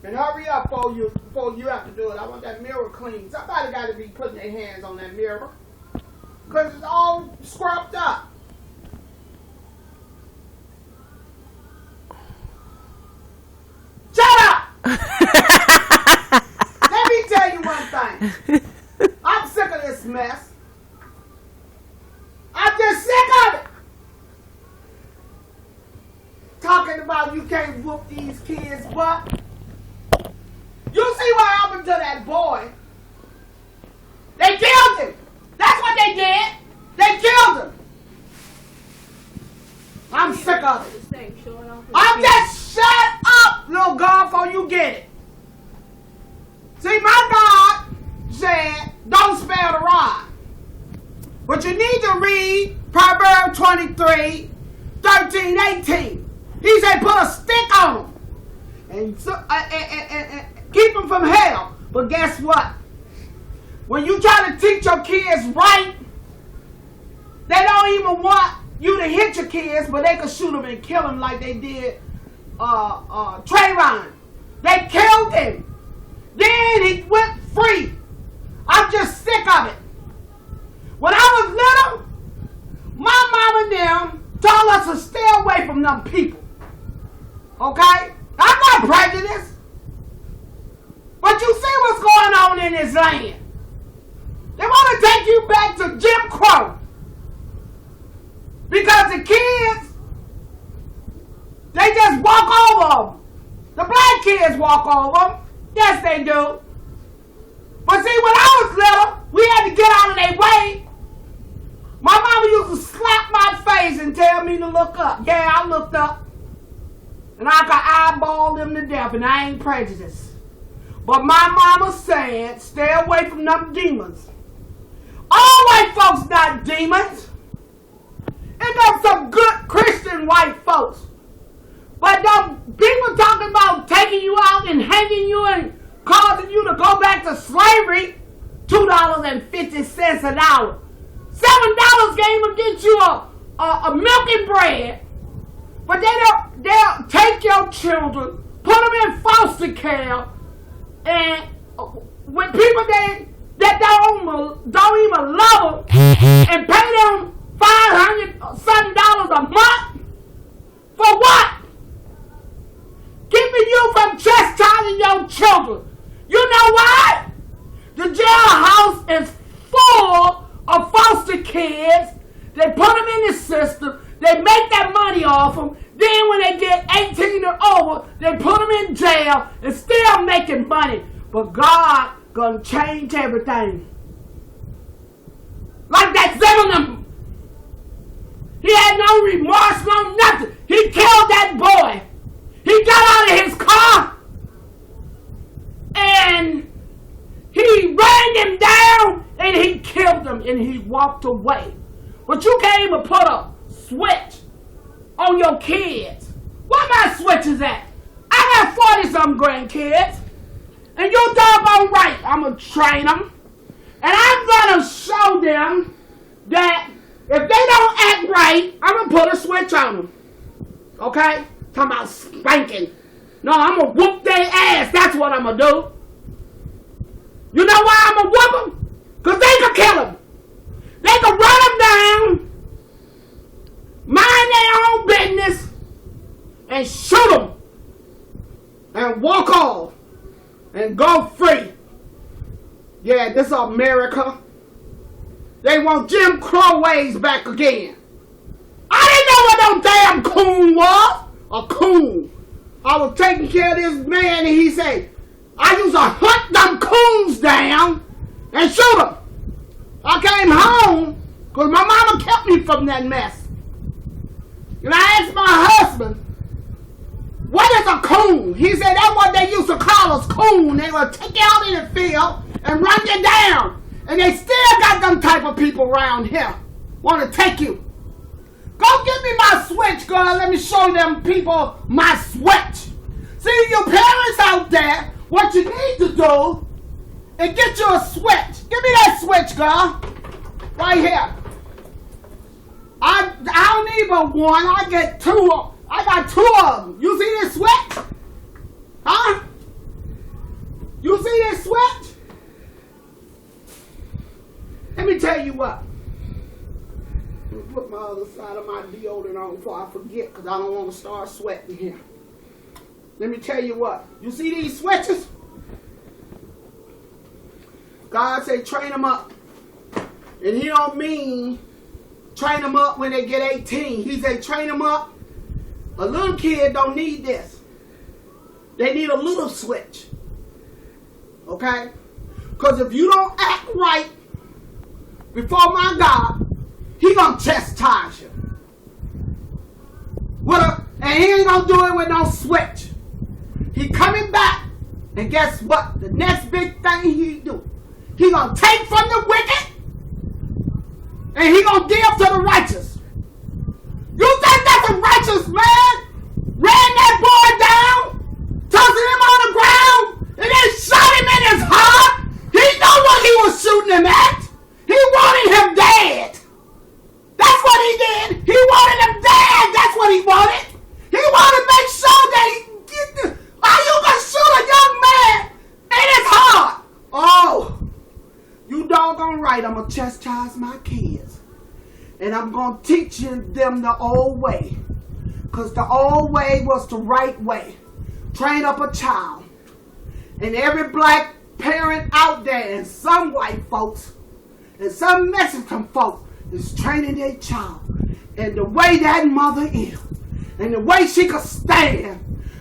And hurry up before you have to do it. I want that mirror clean. Somebody got to be putting their hands on that mirror. Because it's all scrubbed up. Shut up! Let me tell you one thing. I'm sick of this mess. I'm just sick of it. Talking about you can't whoop these kids' butt. You see what happened to that boy? They killed him. That's what they did. They killed him. I'm sick of it. I'm just shut up, little girl, before you get it. See, my God said, don't spare the rod. But you need to read Proverbs 23, 13, 18. He said, put a stick on them and keep them from hell. But guess what? When you try to teach your kids right, they don't even want you to hit your kids, but they could shoot them and kill them like they did Trayvon. They killed him. Then he went free. I'm just sick of it. When I was little, my mom and them told us to stay away from them people. Okay? I'm not prejudiced. But you see what's going on in this land. They want to take you back to Jim Crow. Because the kids, they just walk over them. The black kids walk over them. Yes, they do. But see, when I was little, we had to get out of their way. My mama used to slap my face and tell me to look up. Yeah, I looked up. And I could eyeball them to death, and I ain't prejudiced. But my mama said, stay away from them demons. All white folks not demons. And there's some good Christian white folks. But them people talking about taking you out and hanging you and causing you to go back to slavery, $2.50 an hour. $7 game will get you a milk and bread. But they'll take your children, put them in foster care, and with people that don't even love them, and pay them $500 a month for what? Keeping you from chastising your children. You know why? The jailhouse is full of foster kids. They put them in the system. They make that money off them. Then when they get 18 or over, they put them in jail and still making money. But God gonna change everything. Like that Zimmerman. He had no remorse, no nothing. He killed that boy. He got out of his car and he ran him down and he killed him and he walked away. But you can't even put a switch on your kids. Where my switches at? I got 40-something grandkids. And you doggone right, I'm going to train them. And I'm going to show them that if they don't act right, I'm going to put a switch on them. Okay? Talking about spanking. No, I'm going to whoop their ass. That's what I'm going to do. You know why I'm going to whoop them? Because they can kill them. They can run them down, mind their own business, and shoot them. And walk off. And go free. Yeah, this is America. They want Jim Crow ways back again. I didn't know what no damn coon was. A coon. I was taking care of this man and he said, I used to hunt them coons down and shoot them. I came home because my mama kept me from that mess. And I asked my husband, what is a coon? He said that's what they used to call us, coon. They would take you out in the field and run you down. And they still got them type of people around here. Want to take you. Go get me my switch, girl. Let me show them people my switch. See, your parents out there, what you need to do is get you a switch. Give me that switch, girl. Right here. I don't need but one. I get two. I got two of them. You see this switch? Huh? tell you what. Let me put my other side of my deodorant on before I forget, because I don't want to start sweating here. Let me tell you what. You see these switches? God say train them up. And he don't mean train them up when they get 18. He say train them up. A little kid don't need this. They need a little switch. Okay? Because if you don't act right before my God, he gonna chastise you. And he ain't gonna do it with no switch. He coming back, and guess what? The next big thing he do, he gonna take from the wicked, and he gonna give to the righteous. You think that's a righteous man? Ran that boy down, tossing him on the ground, and then shot him in his heart. He know what he was shooting him at. He wanted him dead. That's what he did. He wanted him dead. That's what he wanted. He wanted to make sure that he get the... How you gonna shoot a young man in his heart? Oh, you doggone right. I'm gonna chastise my kids. And I'm going to teach them the old way. Because the old way was the right way. Train up a child. And every black parent out there, and some white folks, and some Mexican folks, is training their child. And the way that mother is, and the way she could stand,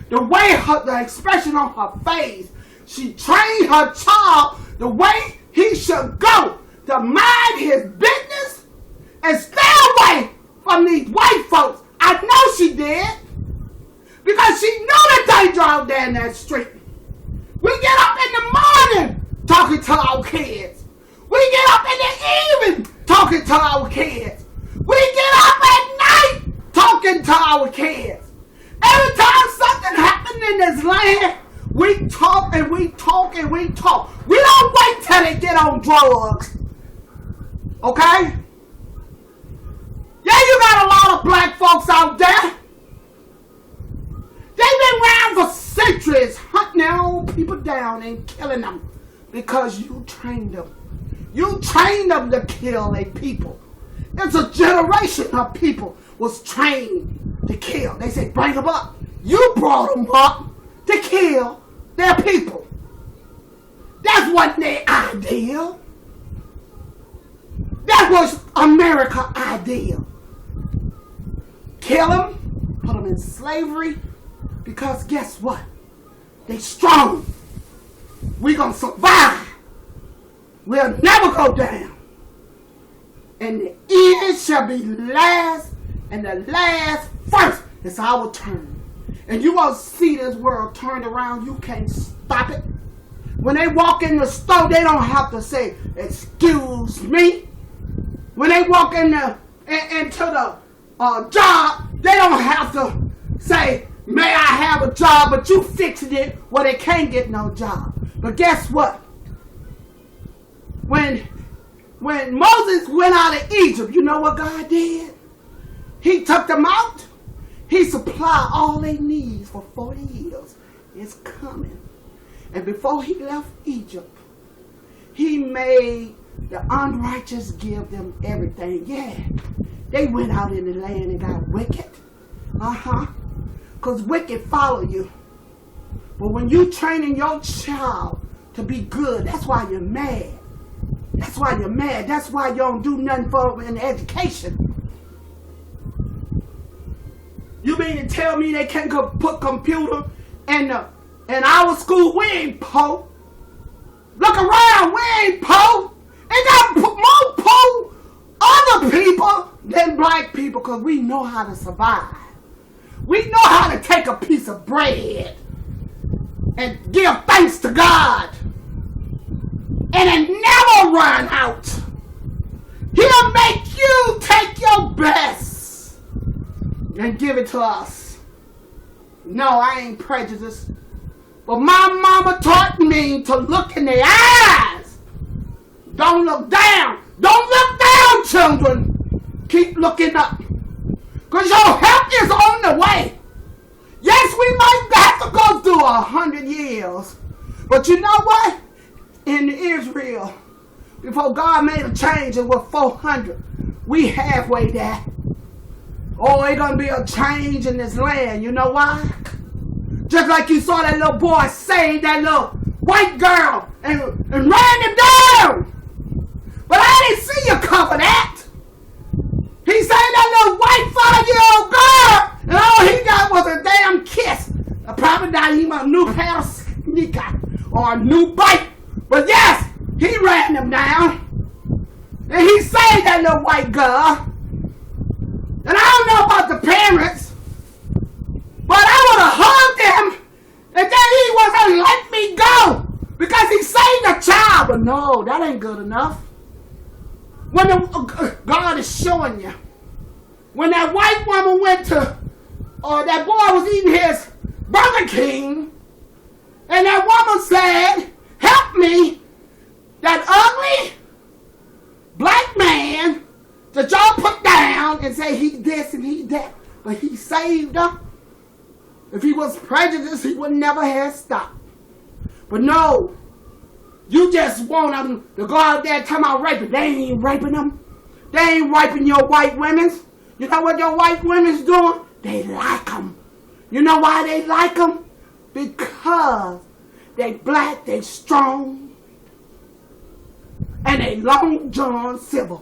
the way the expression on her face, she trained her child the way he should go, to mind his business, and stay away from these white folks. I know she did. Because she knew the danger out there in that street. We get up in the morning talking to our kids. We get up in the evening talking to our kids. We get up at night talking to our kids. Every time something happens in this land, we talk and we talk and we talk. We don't wait till they get on drugs. Okay? Yeah, you got a lot of black folks out there. They've been around for centuries, hunting their own people down and killing them because you trained them. You trained them to kill their people. It's a generation of people was trained to kill. They say, bring them up. You brought them up to kill their people. That wasn't their ideal. That was America's ideal. Kill them, put them in slavery, because guess what? They strong. We gonna survive. We'll never go down. And the end shall be last, and the last first. It's our turn. And you gonna see this world turned around. You can't stop it. When they walk in the store, they don't have to say, excuse me. When they walk into the job, they don't have to say, may I have a job, but you fixing it where they can't get no job. But guess what? When Moses went out of Egypt, you know what God did? He took them out. He supplied all they needs for 40 years. It's coming. And before he left Egypt, he made the unrighteous give them everything. Yeah, they went out in the land and got wicked. Because wicked follow you. But when you training your child to be good, that's why you're mad. That's why you're mad. That's why you don't do nothing for them in education. You mean to tell me they can't put computer in our school? We ain't poor. Look around, we ain't poor. They got more poor other people than black people, because we know how to survive. We know how to take a piece of bread and give thanks to God. And it never run out. He'll make you take your best and give it to us. No, I ain't prejudiced. But my mama taught me to look in the eyes. Don't look down. Don't look down, children. Keep looking up. Because your help is on the way. Yes, we might have to go through 100 years. But you know what? In Israel, before God made a change, it was 400. We halfway there. Oh, it's going to be a change in this land. You know why? Just like you saw that little boy save that little white girl and ran him down. But I didn't see you cover that. He saved that little white 5-year-old girl, and all he got was a damn kiss. Probably got him a new pair of sneakers or a new bike. But yes, he ran him down. And he saved that little white girl. And I don't know about the parents, but I would have hugged him and then he wasn't let me go because he saved a child. But no, that ain't good enough. When God is showing you. When that white woman went to, or that boy was eating his Burger King, and that woman said, help me, that ugly black man that y'all put down and say he this and he that, but he saved her. If he was prejudiced, he would never have stopped. But no, you just want them to go out there talking about raping. They ain't raping them. They ain't raping your white women. You know what your white women's doing? They like them. You know why they like them? Because they black, they strong, and they Long John Silver.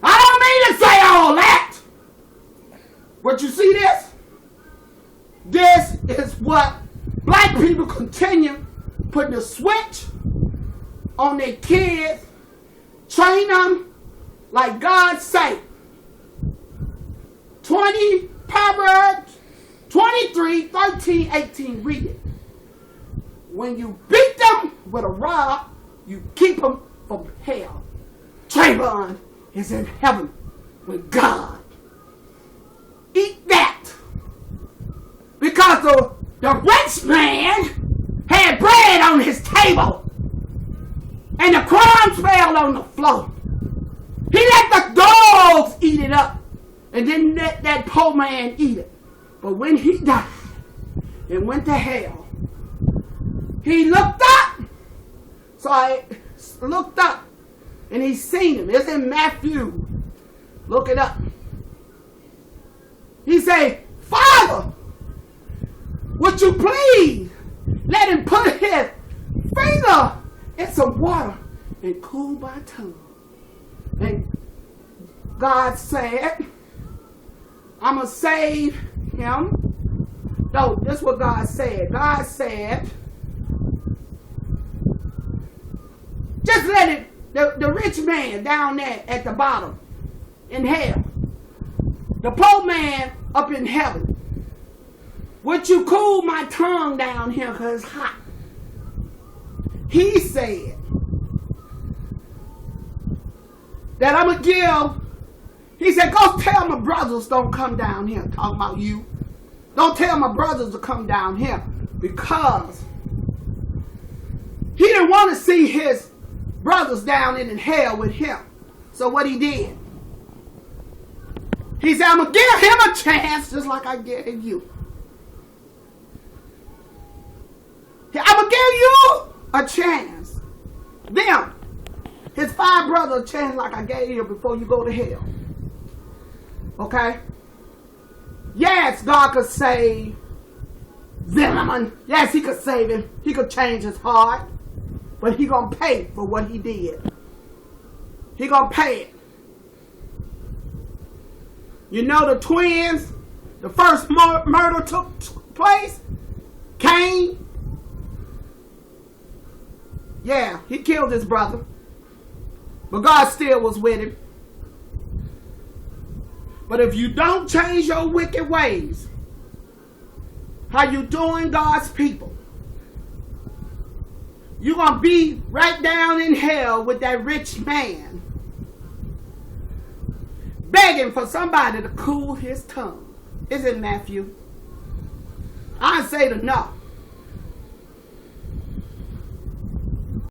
I don't mean to say all that. But you see this? This is what black people continue putting a switch on their kids, train them like God say. Proverbs 23, 13, 18, read it. When you beat them with a rod, you keep them from hell. Trayvon is in heaven with God. Eat that. Because the rich man had bread on his table and the crumbs fell on the floor. He let the dogs eat it up and didn't let that poor man eat it. But when he died and went to hell, he looked up. So I looked up and he seen him. It's in Matthew. Look it up. He said, Father, would you please let him put his finger in some water and cool my tongue? And God said, I'm going to save him. No, this is what God said. God said, just let it, the rich man down there at the bottom in hell, the poor man up in heaven, would you cool my tongue down here because it's hot? He said that I'm going to give. He said, go tell my brothers don't come down here. Talking about you. Don't tell my brothers to come down here. Because he didn't want to see his brothers down in hell with him. So what he did, he said, I'm going to give him a chance just like I gave you. I'm going to give you a chance. Them, his 5 brothers, a chance like I gave you before you go to hell. Okay? Yes, God could save Zimmerman. Yes, he could save him. He could change his heart. But he gonna pay for what he did. He gonna pay it. You know the twins, the first murder took place? Cain. Yeah, he killed his brother. But God still was with him. But if you don't change your wicked ways, how you doing God's people, you're going to be right down in hell with that rich man begging for somebody to cool his tongue. Is it Matthew? I say to no.